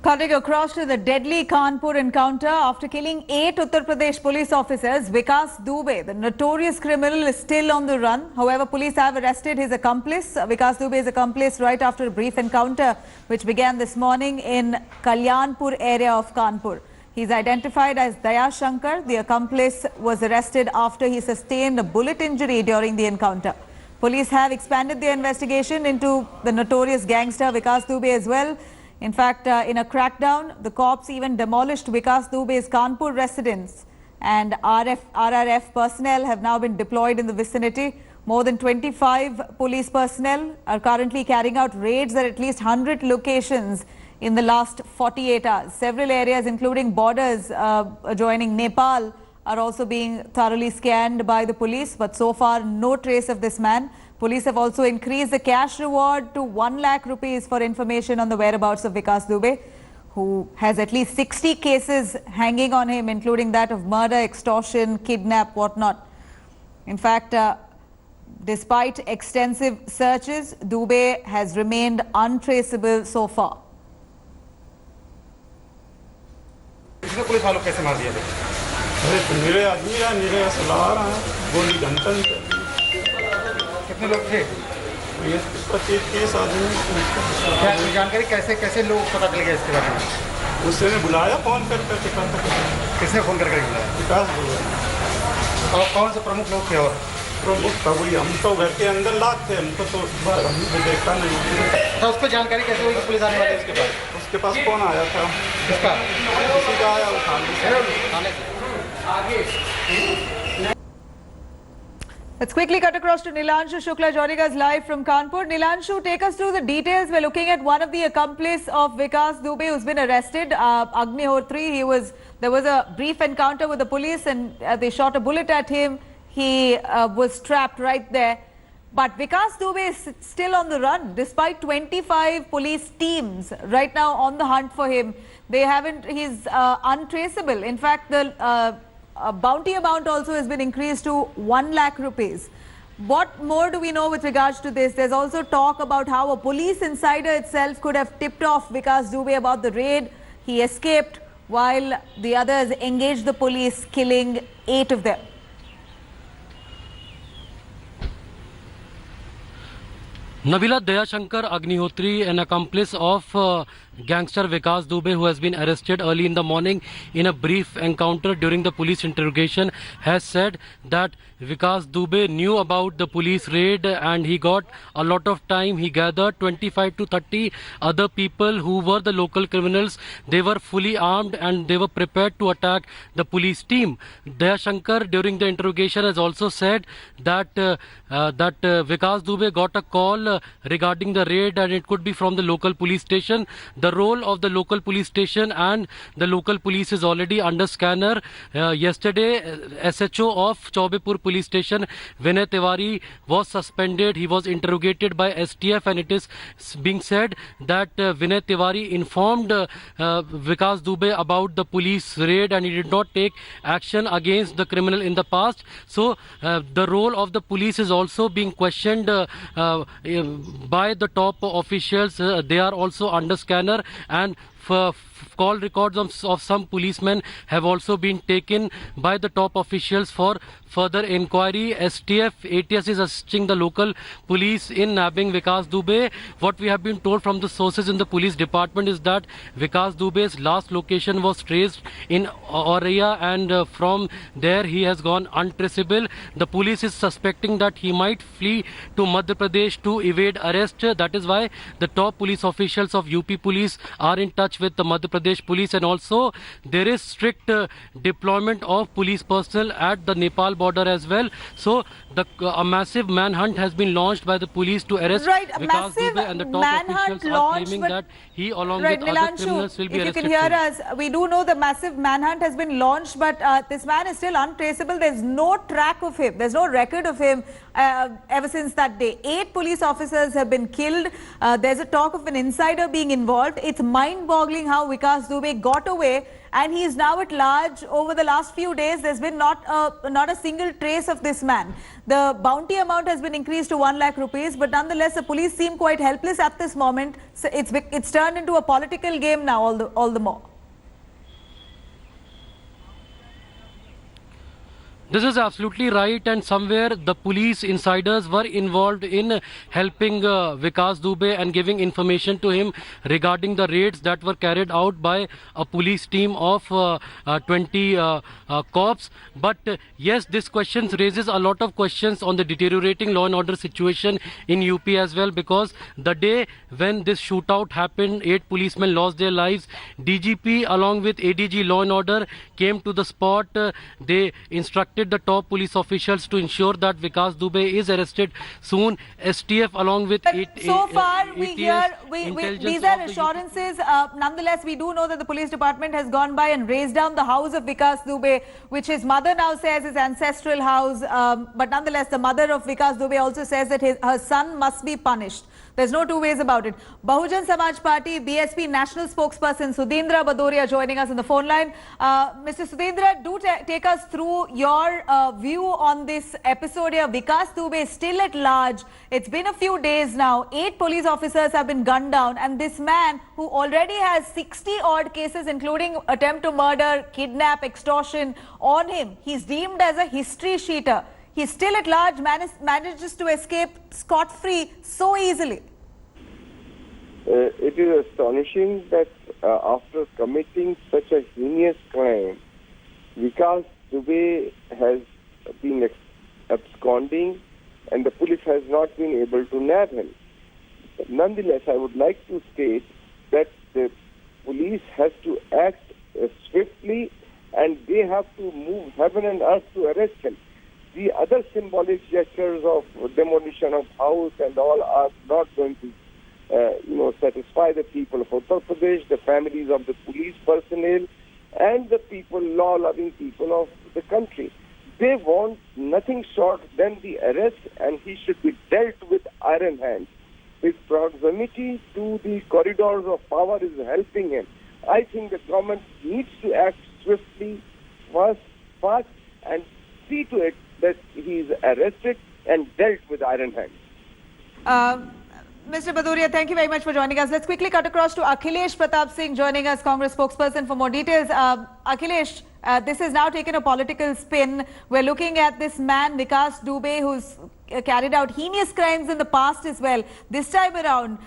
Cutting across to the deadly Kanpur encounter after killing 8 Uttar Pradesh police officers, Vikas Dubey, the notorious criminal, is still on the run. However, police have arrested his accomplice, Vikas Dubey's accomplice, right after a brief encounter which began this morning in Kalyanpur area of Kanpur. He's identified as Daya Shankar. The accomplice was arrested after he sustained a bullet injury during the encounter. Police have expanded their investigation into the notorious gangster Vikas Dubey as well. In fact, in a crackdown, the cops even demolished Vikas Dubey's Kanpur residence, and RRF personnel have now been deployed in the vicinity. More than 25 police personnel are currently carrying out raids at least 100 locations in the last 48 hours. Several areas, including borders adjoining Nepal, are also being thoroughly scanned by the police, but so far no trace of this man. Police have also increased the cash reward to 1 lakh rupees for information on the whereabouts of Vikas Dubey, who has at least 60 cases hanging on him, including that of murder, extortion, kidnap, whatnot. In fact, despite extensive searches, Dubey has remained untraceable so far. Police वालों कैसे मार दिया? मेरे आदमी रहा, मेरे सलाह रहा, गोली घंटन। कितने लोग थे? ये 25-30 आदमी। क्या जानकारी कैसे लोग पता चल गया इसके बारे में? उसने बुलाया फोन कर करके। किसने फोन करके बुलाया? विकास बुलाया। और कौन से प्रमुख लोग थे? और प्रमुख था वही, हम तो घर के अंदर लात थे, हमको तो हमने देखा नहीं। तो उसको जानकारी कैसे हुई कि पुलिस आने वाली है उसके पास? उसके पास कौन आया था? किसका? किसी का आया, थाने से। Let's quickly cut across to Nilanshu Shukla joining us live from Kanpur. Nilanshu, take us through the details. We're looking at one of the accomplices of Vikas Dubey who's been arrested, Agnihotri. There was a brief encounter with the police and they shot a bullet at him. He was trapped right there. But Vikas Dubey is still on the run despite 25 police teams right now on the hunt for him. He's untraceable. In fact, the bounty amount also has been increased to 1 lakh rupees. What more do we know with regards to this? There's also talk about how a police insider itself could have tipped off Vikas Dubey about the raid. He escaped while the others engaged the police, killing 8 of them. Nabila, Daya Shankar Agnihotri, an accomplice of gangster Vikas Dubey, who has been arrested early in the morning in a brief encounter during the police interrogation, has said that Vikas Dubey knew about the police raid and he got a lot of time. He gathered 25 to 30 other people who were the local criminals. They were fully armed and they were prepared to attack the police team. Daya Shankar, during the interrogation, has also said that Vikas Dubey got a call regarding the raid and it could be from the local police station. The role of the local police station and the local police is already under scanner. Yesterday, SHO of Chaubepur police station, Vinay Tiwari, was suspended. He was interrogated by STF and it is being said that Vinay Tiwari informed Vikas Dubey about the police raid and he did not take action against the criminal in the past. So the role of the police is also being questioned by the top officials. They are also under scanner and call records of some policemen have also been taken by the top officials for further inquiry. STF, ATS is assisting the local police in nabbing Vikas Dubey. What we have been told from the sources in the police department is that Vikas Dubey's last location was traced in Auraiya and from there he has gone untraceable. The police is suspecting that he might flee to Madhya Pradesh to evade arrest. That is why the top police officials of UP police are in touch with the Madhya Pradesh police, and also there is strict deployment of police personnel at the Nepal border as well. So a massive manhunt has been launched by the police to arrest Vikas Dubey, and the top officials are claiming that he along with other criminals will be arrested. If you can hear us, we do know the massive manhunt has been launched, but this man is still untraceable. There's no track of him. There's no record of him ever since that day. 8 police officers have been killed. There's a talk of an insider being involved. It's mind-boggling mind-boggling how Vikas Dubey got away, and he is now at large. Over the last few days, there's been not a single trace of this man. The bounty amount has been increased to 1 lakh rupees, but nonetheless, the police seem quite helpless at this moment. So it's turned into a political game now, all the more. This is absolutely right, and somewhere the police insiders were involved in helping Vikas Dubey and giving information to him regarding the raids that were carried out by a police team of 20 cops. But yes, this question raises a lot of questions on the deteriorating law and order situation in UP as well, because the day when this shootout happened, 8 policemen lost their lives. DGP along with ADG Law and Order came to the spot. They instructed the top police officials to ensure that Vikas Dubey is arrested soon. STF along with So far, we hear intelligence these are of the assurances. Nonetheless, we do know that the police department has gone by and razed down the house of Vikas Dubey, which his mother now says is ancestral house. But nonetheless, the mother of Vikas Dubey also says that her son must be punished. There's no two ways about it. Bahujan Samaj Party BSP national spokesperson Sudhindra Badoria joining us on the phone line. Mr. Sudhindra, do take us through your view on this episode here. Vikas Dubey is still at large. It's been a few days now. 8 police officers have been gunned down, and this man who already has 60 odd cases, including attempt to murder, kidnap, extortion on him, he's deemed as a history sheeter. He's still at large, manages to escape scot-free so easily. It is astonishing that after committing such a heinous crime, Vikas Dubey has been absconding and the police has not been able to nab him. But nonetheless, I would like to state that the police has to act swiftly and they have to move heaven and earth to arrest him. The other symbolic gestures of demolition of house and all are not going to, satisfy the people of Uttar Pradesh, the families of the police personnel, and the people, law-loving people of the country. They want nothing short than the arrest, and he should be dealt with iron hands. His proximity to the corridors of power is helping him. I think the government needs to act swiftly, fast, and see to it that he is arrested and dealt with iron hands. Mr. Badoria, thank you very much for joining us. Let's quickly cut across to Akhilesh Pratap Singh joining us, Congress spokesperson, for more details. Akhilesh, this has now taken a political spin. We're looking at this man, Vikas Dubey, who's carried out heinous crimes in the past as well. This time around,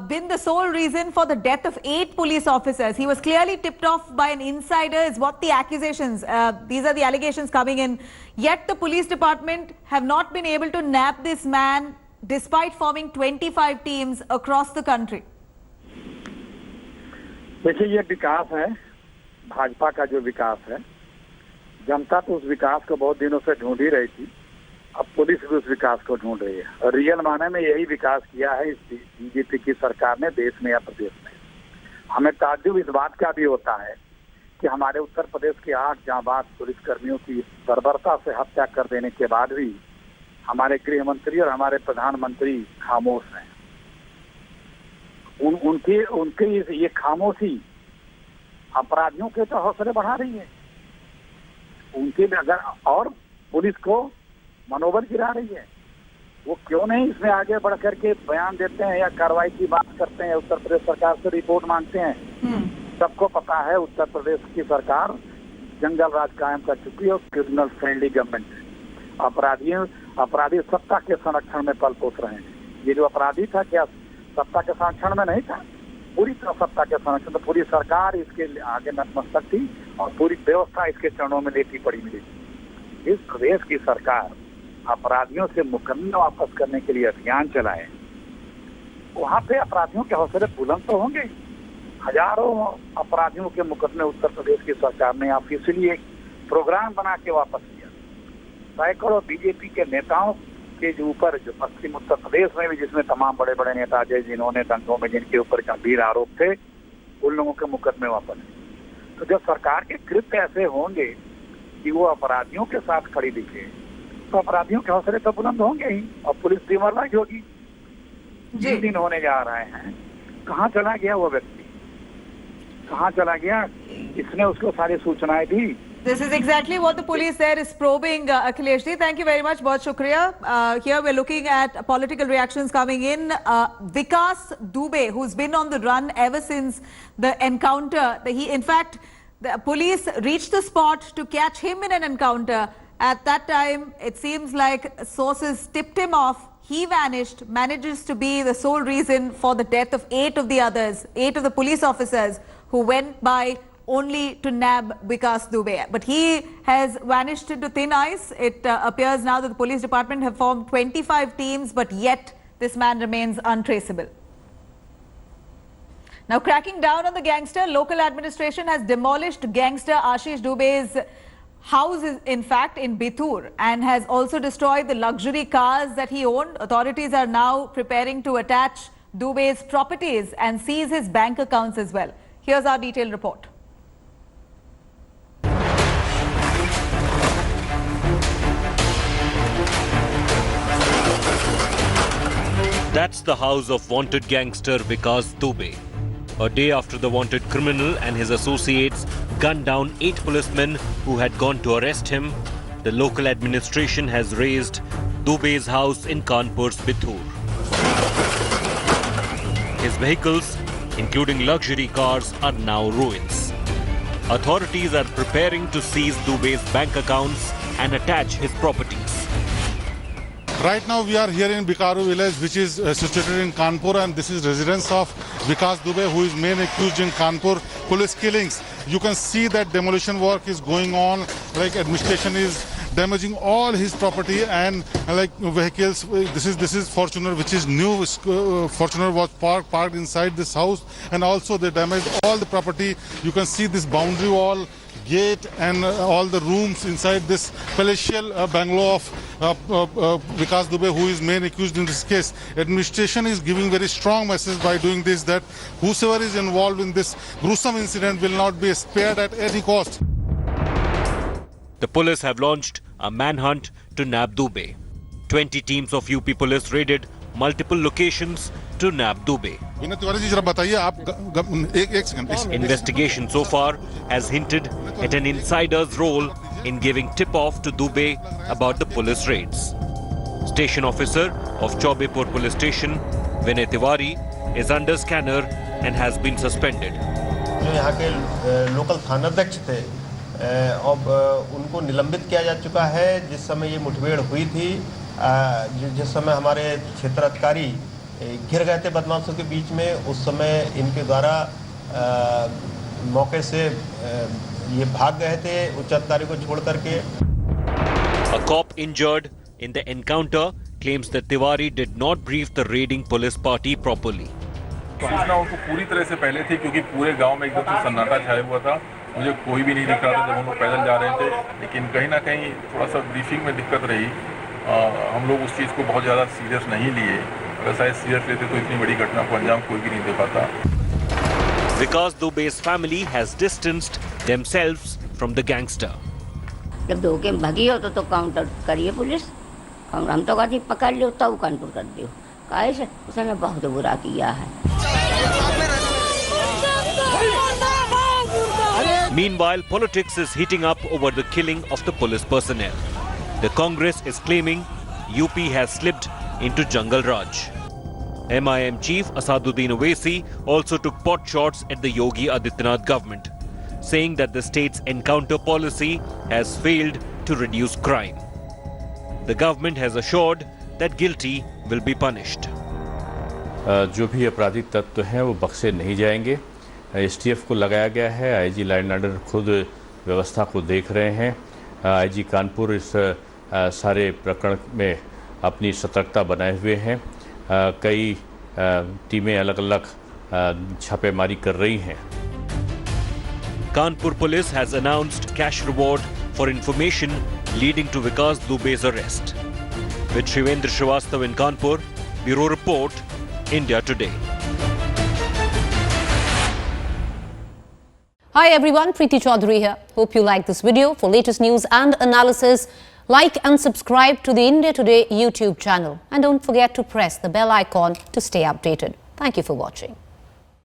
been the sole reason for the death of 8 police officers. He was clearly tipped off by an insider, is what the accusations, these are the allegations coming in. Yet the police department have not been able to nab this man despite forming 25 teams across the country. देखिए, ये विकास है, भाजपा का जो विकास है, जनता तो उस विकास को बहुत दिनों से ढूंढ ही रही थी। अब पुलिस भी उस विकास को ढूंढ रही है। रियल माने में यही विकास किया है इस बीजेपी की सरकार ने देश में या प्रदेश में। हमें ताज्जुब इस बात का भी होता है कि हमारे उत्तर प्रदेश के 8 जांबाज पुलिसकर्मियों की बर्बरता से हत्या कर देने के बाद भी हमारे गृह मंत्री और हमारे प्रधानमंत्री खामोश हैं। उनकी ये खामोशी अपराधियों के तो हौसले बढ़ा रही है, उनके अगर और पुलिस को मनोबल गिरा रही है। वो क्यों नहीं इसमें आगे बढ़ करके बयान देते हैं या कार्रवाई की बात करते हैं, उत्तर प्रदेश सरकार से रिपोर्ट मांगते हैं। सबको पता है उत्तर प्रदेश की सरकार जंगल राज कायम कर चुकी है और क्रिमिनल फ्रेंडली गवर्नमेंट है। अपराधी सत्ता के संरक्षण में पल पोस रहे हैं। ये जो अपराधी था क्या सत्ता के संरक्षण में नहीं था? पूरी तरह सत्ता के संरक्षण, तो पूरी सरकार इसके आगे नतमस्तक थी और पूरी व्यवस्था इसके चरणों में लेटी पड़ी मिली। इस प्रदेश की सरकार अपराधियों से मुकदमे वापस करने के लिए अभियान चलाए, वहाँ पे अपराधियों के हौसले बुलंद तो होंगे। हजारों अपराधियों के मुकदमे उत्तर प्रदेश की सरकार ने ऑफिशियली एक प्रोग्राम बना के वापस किया। सैकड़ों बीजेपी के नेताओं के ऊपर, जो पश्चिम उत्तर प्रदेश में भी जिसमें तमाम बड़े बड़े नेता जय जिन्होंने दंगों में जिनके ऊपर गंभीर आरोप थे, उन लोगों के मुकदमे वापस। तो जब सरकार के कृत्य ऐसे होंगे कि वो अपराधियों के साथ खड़ी दिखे, तो अपराधियों के हौसले तो बुलंद होंगे ही और पुलिस डिमोरलाइज होगी। 3 दिन होने जा रहे हैं, कहाँ चला गया वो व्यक्ति? कहाँ चला गया, इसने उसको सारी सूचनाएं दी। This is exactly what the police there is probing, Akhilesh ji. Thank you very much. Bahut shukriya. Here we're looking at political reactions coming in. Vikas Dubey, who's been on the run ever since the encounter. In fact, the police reached the spot to catch him in an encounter. At that time, it seems like sources tipped him off. He vanished, manages to be the sole reason for the death of 8 of the others, 8 of the police officers who went by only to nab Vikas Dubey. But he has vanished into thin ice. It appears now that the police department have formed 25 teams, but yet this man remains untraceable. Now, cracking down on the gangster, local administration has demolished gangster Ashish Dubey's house, in fact, in Bithur, and has also destroyed the luxury cars that he owned. Authorities are now preparing to attach Dubey's properties and seize his bank accounts as well. Here's our detailed report. That's the house of wanted gangster Vikas Dubey. A day after the wanted criminal and his associates gunned down 8 policemen who had gone to arrest him, the local administration has razed Dubey's house in Kanpur's Bithur. His vehicles, including luxury cars, are now ruins. Authorities are preparing to seize Dubey's bank accounts and attach his properties. Right now we are here in Bikaru village, which is situated in Kanpur, and this is residence of Vikas Dubey, who is main accused in Kanpur police killings. You can see that demolition work is going on, like administration is damaging all his property and like vehicles. This is Fortuner, which is new. Fortuner was parked inside this house, and also they damaged all the property. You can see this boundary wall, gate, and all the rooms inside this palatial bungalow of Vikas Dubey, who is main accused in this case. Administration is giving very strong message by doing this, that whosoever is involved in this gruesome incident will not be spared at any cost. The police have launched a manhunt to nab Dubey. 20 teams of UP police raided multiple locations to nab Dubey. Investigation so far has hinted at an insider's role in giving tip-off to Dubey about the police raids. Station officer of Chaubepur police station, Vinay Tiwari, is under scanner and has been suspended. जो यहाँ के local थानाध्यक्ष थे, अब उनको निलंबित किया जा चुका है। जिस समय ये मुठभेड़ हुई थी, जिस समय हमारे क्षेत्राधिकारी घिर गए थे बदमाशों के बीच में, उस समय इनके द्वारा मौके से ये भाग गए थे उच्च अधिकारी को छोड़ करके। A cop injured in the encounter claims that Tiwari did not brief the raiding police party properly. सूचना उनको पूरी तरह से पहले थी, क्योंकि पूरे गांव में एकदम से सन्नाटा छाया हुआ था। मुझे कोई भी नहीं दिख रहा था जब हम लोग पैदल जा रहे थे, लेकिन कहीं ना कहीं थोड़ा सा ब्रीफिंग में दिक्कत रही। हम लोग उस चीज़ को बहुत ज़्यादा सीरियस नहीं लिए। अगर शायद सीरियस लेते तो इतनी बड़ी घटना को अंजाम कोई भी नहीं दे पाता। Vikas Dubey's family has distanced themselves from the gangster. जब धोखे भागी हो तो काउंटर करिए पुलिस, हम तो कहती पकड़ लो तब काउंटर कर दियो। काहे से उसने बहुत बुरा किया है। Meanwhile, politics is heating up over the killing of the police personnel. The Congress is claiming UP has slipped into Jungle Raj. MIM chief Asaduddin Owaisi also took pot shots at the Yogi Adityanath government, saying that the state's encounter policy has failed to reduce crime. The government has assured that guilty will be punished. जो भी आपराधिक तत्व हैं वो बख्शे नहीं जाएंगे। STF को लगाया गया है। IG लॉ एंड ऑर्डर खुद व्यवस्था को देख रहे हैं। IG कानपुर इस सारे प्रकरण में अपनी सतर्कता बनाए हुए हैं। कई टीमें अलग-अलग छापेमारी कर रही हैं। Kanpur police has announced cash reward for information leading to Vikas Dubey's arrest. With Shivendra Srivastava in Kanpur, Bureau Report, India Today. Hi everyone, Preeti Chaudhary here. Hope you like this video. For latest news and analysis, like and subscribe to the India Today YouTube channel. And don't forget to press the bell icon to stay updated. Thank you for watching.